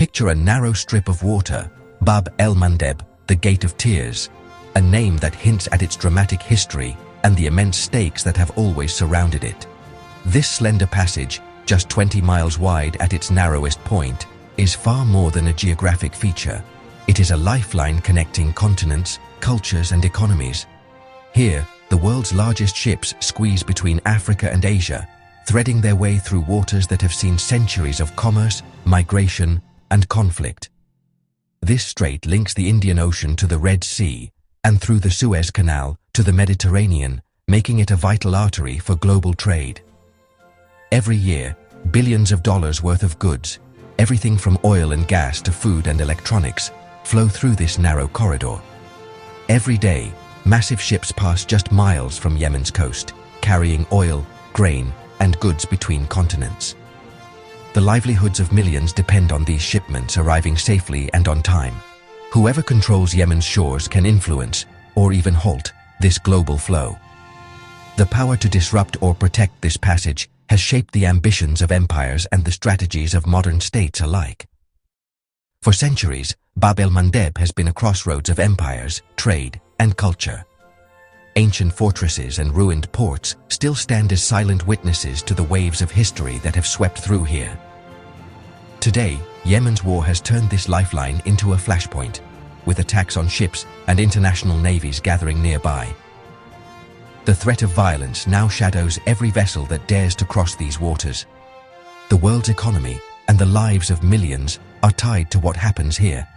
Picture a narrow strip of water, Bab el-Mandeb, the Gate of Tears, a name that hints at its dramatic history and the immense stakes that have always surrounded it. This slender passage, just 20 miles wide at its narrowest point, is far more than a geographic feature. It is a lifeline connecting continents, cultures, and economies. Here, the world's largest ships squeeze between Africa and Asia, threading their way through waters that have seen centuries of commerce, migration, and conflict. This strait links the Indian Ocean to the Red Sea and through the Suez Canal to the Mediterranean, making it a vital artery for global trade. Every year, billions of dollars worth of goods, everything from oil and gas to food and electronics, flow through this narrow corridor. Every day, massive ships pass just miles from Yemen's coast, carrying oil, grain, and goods between continents. The livelihoods of millions depend on these shipments arriving safely and on time. Whoever controls Yemen's shores can influence, or even halt, this global flow. The power to disrupt or protect this passage has shaped the ambitions of empires and the strategies of modern states alike. For centuries, Bab el-Mandeb has been a crossroads of empires, trade, and culture. Ancient fortresses and ruined ports still stand as silent witnesses to the waves of history that have swept through here. Today, Yemen's war has turned this lifeline into a flashpoint, with attacks on ships and international navies gathering nearby. The threat of violence now shadows every vessel that dares to cross these waters. The world's economy and the lives of millions are tied to what happens here.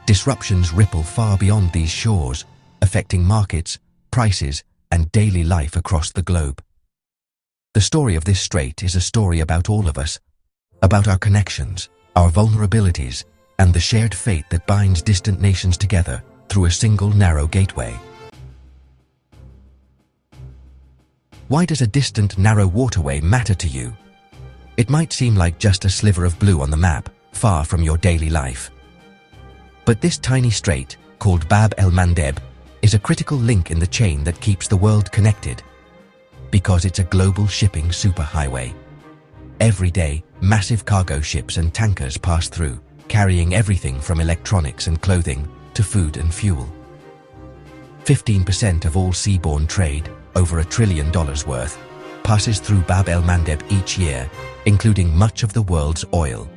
Disruptions ripple far beyond these shores, affecting markets, prices, and daily life across the globe. The story of this strait is a story about all of us, about our connections, our vulnerabilities, and the shared fate that binds distant nations together through a single narrow gateway. Why does a distant, narrow waterway matter to you? It might seem like just a sliver of blue on the map, far from your daily life. But this tiny strait, called Bab el-Mandeb, is a critical link in the chain that keeps the world connected. Because it's a global shipping superhighway. Every day, massive cargo ships and tankers pass through, carrying everything from electronics and clothing to food and fuel. 15% of all seaborne trade, over $1 trillion worth, passes through Bab el-Mandeb each year, including much of the world's oil.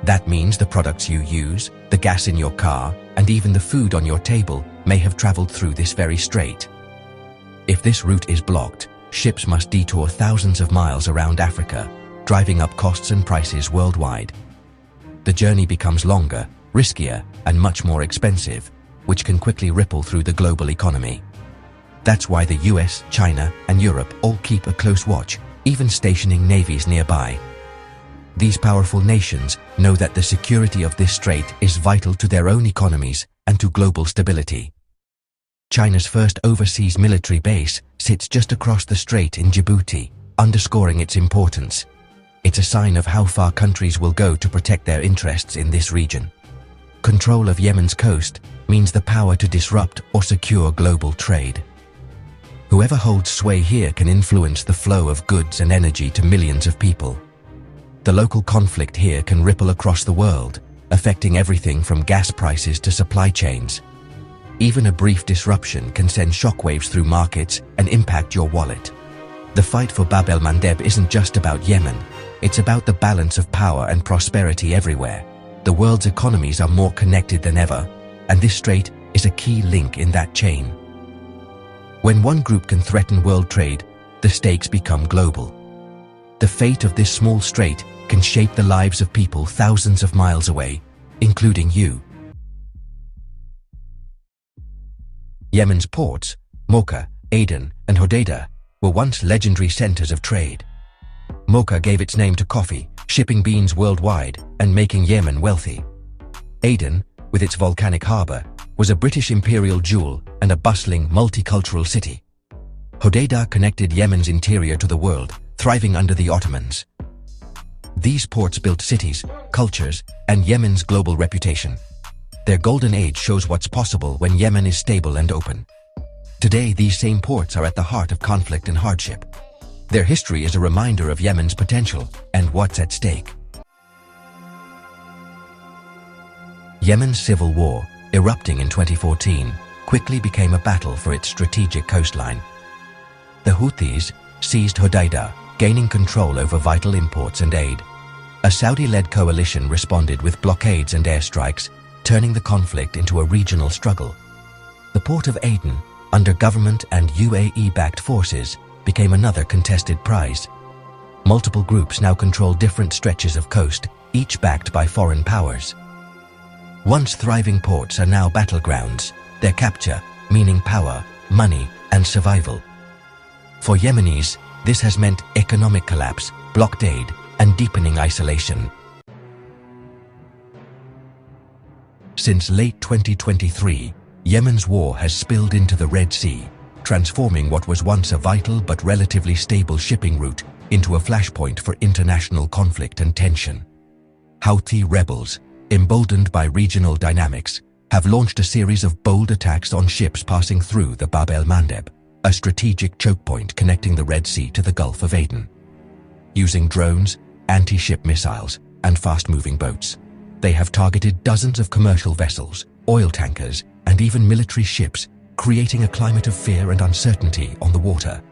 That means the products you use, the gas in your car, and even the food on your table may have traveled through this very strait. If this route is blocked, ships must detour thousands of miles around Africa, driving up costs and prices worldwide. The journey becomes longer, riskier, and much more expensive, which can quickly ripple through the global economy. That's why the US, China, and Europe all keep a close watch, even stationing navies nearby. These powerful nations know that the security of this strait is vital to their own economies and to global stability. China's first overseas military base sits just across the strait in Djibouti, underscoring its importance. It's a sign of how far countries will go to protect their interests in this region. Control of Yemen's coast means the power to disrupt or secure global trade. Whoever holds sway here can influence the flow of goods and energy to millions of people. The local conflict here can ripple across the world, affecting everything from gas prices to supply chains. Even a brief disruption can send shockwaves through markets and impact your wallet. The fight for Bab el-Mandeb isn't just about Yemen, it's about the balance of power and prosperity everywhere. The world's economies are more connected than ever, and this strait is a key link in that chain. When one group can threaten world trade, the stakes become global. The fate of this small strait can shape the lives of people thousands of miles away, including you. Yemen's ports, Mocha, Aden, and Hodeidah, were once legendary centers of trade. Mocha gave its name to coffee, shipping beans worldwide and making Yemen wealthy. Aden, with its volcanic harbor, was a British imperial jewel and a bustling, multicultural city. Hodeidah connected Yemen's interior to the world, thriving under the Ottomans. These ports built cities, cultures, and Yemen's global reputation. Their golden age shows what's possible when Yemen is stable and open. Today, these same ports are at the heart of conflict and hardship. Their history is a reminder of Yemen's potential and what's at stake. Yemen's civil war, erupting in 2014, quickly became a battle for its strategic coastline. The Houthis seized Hodeidah, gaining control over vital imports and aid. A Saudi-led coalition responded with blockades and airstrikes, turning the conflict into a regional struggle. The port of Aden, under government and UAE-backed forces, became another contested prize. Multiple groups now control different stretches of coast, each backed by foreign powers. Once thriving ports are now battlegrounds, their capture meaning power, money, and survival. For Yemenis, this has meant economic collapse, blockade, and deepening isolation. Since late 2023, Yemen's war has spilled into the Red Sea, transforming what was once a vital but relatively stable shipping route into a flashpoint for international conflict and tension. Houthi rebels, emboldened by regional dynamics, have launched a series of bold attacks on ships passing through the Bab el-Mandeb, a strategic choke point connecting the Red Sea to the Gulf of Aden. Using drones, anti-ship missiles, and fast-moving boats, they have targeted dozens of commercial vessels, oil tankers, and even military ships, creating a climate of fear and uncertainty on the water.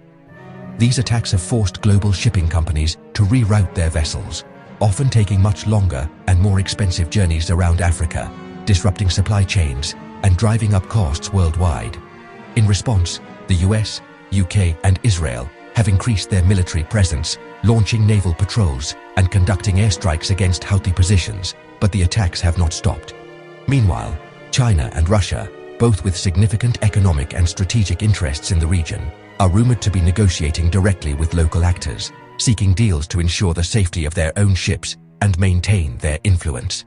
These attacks have forced global shipping companies to reroute their vessels, often taking much longer and more expensive journeys around Africa, disrupting supply chains and driving up costs worldwide. In response, the US, UK, and Israel have increased their military presence, launching naval patrols and conducting airstrikes against Houthi positions, but the attacks have not stopped. Meanwhile, China and Russia, both with significant economic and strategic interests in the region, are rumored to be negotiating directly with local actors, seeking deals to ensure the safety of their own ships and maintain their influence.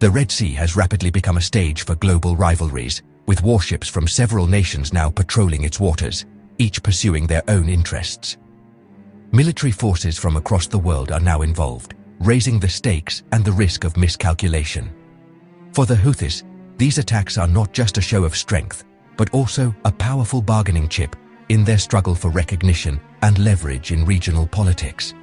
The Red Sea has rapidly become a stage for global rivalries, with warships from several nations now patrolling its waters, each pursuing their own interests. Military forces from across the world are now involved, raising the stakes and the risk of miscalculation. For the Houthis, these attacks are not just a show of strength, but also a powerful bargaining chip in their struggle for recognition and leverage in regional politics.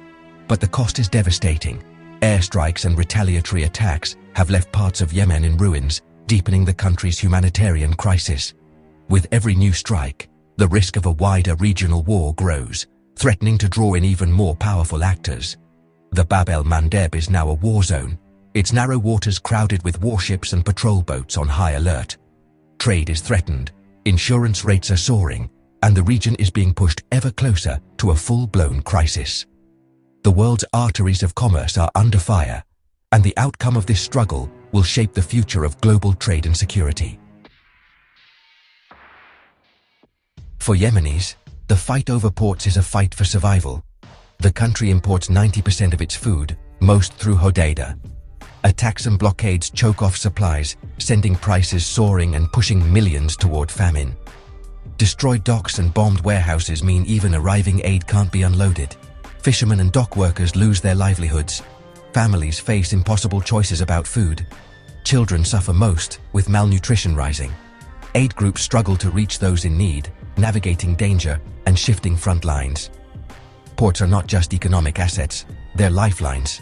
But the cost is devastating. Airstrikes and retaliatory attacks have left parts of Yemen in ruins, deepening the country's humanitarian crisis. With every new strike, the risk of a wider regional war grows, threatening to draw in even more powerful actors. The Bab el-Mandeb is now a war zone, its narrow waters crowded with warships and patrol boats on high alert. Trade is threatened, insurance rates are soaring, and the region is being pushed ever closer to a full-blown crisis. The world's arteries of commerce are under fire, and the outcome of this struggle will shape the future of global trade and security. For Yemenis, the fight over ports is a fight for survival. The country imports 90% of its food, most through Hodeidah. Attacks and blockades choke off supplies, sending prices soaring and pushing millions toward famine. Destroyed docks and bombed warehouses mean even arriving aid can't be unloaded. Fishermen and dock workers lose their livelihoods. Families face impossible choices about food. Children suffer most, with malnutrition rising. Aid groups struggle to reach those in need, navigating danger and shifting front lines. Ports are not just economic assets, they're lifelines.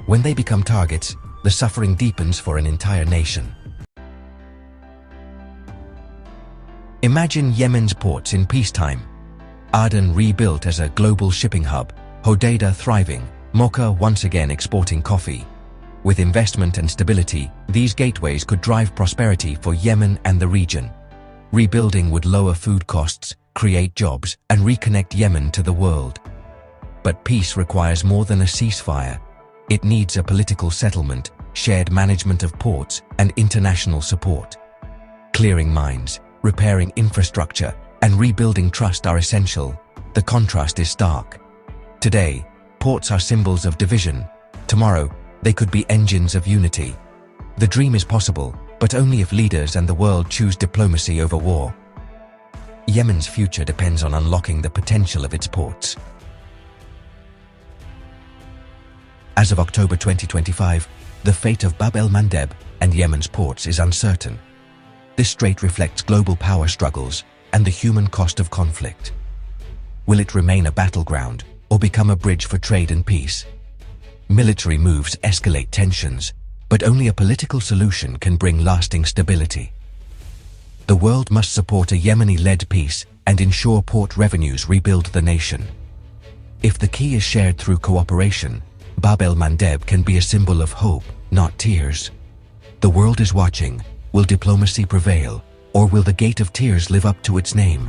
When they become targets, the suffering deepens for an entire nation. Imagine Yemen's ports in peacetime. Aden rebuilt as a global shipping hub, Hodeidah thriving, Mocha once again exporting coffee. With investment and stability, these gateways could drive prosperity for Yemen and the region. Rebuilding would lower food costs, create jobs, and reconnect Yemen to the world. But peace requires more than a ceasefire. It needs a political settlement, shared management of ports, and international support. Clearing mines, repairing infrastructure, and rebuilding trust are essential. The contrast is stark. Today, ports are symbols of division. Tomorrow, they could be engines of unity. The dream is possible, but only if leaders and the world choose diplomacy over war. Yemen's future depends on unlocking the potential of its ports. As of October 2025, the fate of Bab el-Mandeb and Yemen's ports is uncertain. This strait reflects global power struggles and the human cost of conflict. Will it remain a battleground or become a bridge for trade and peace? Military moves escalate tensions, But only a political solution can bring lasting stability. The world must support a Yemeni-led peace and ensure port revenues rebuild the nation. If the key is shared through cooperation, Bab el-Mandeb can be a symbol of hope, not tears. The world is watching. Will diplomacy prevail, or will the Gate of Tears live up to its name?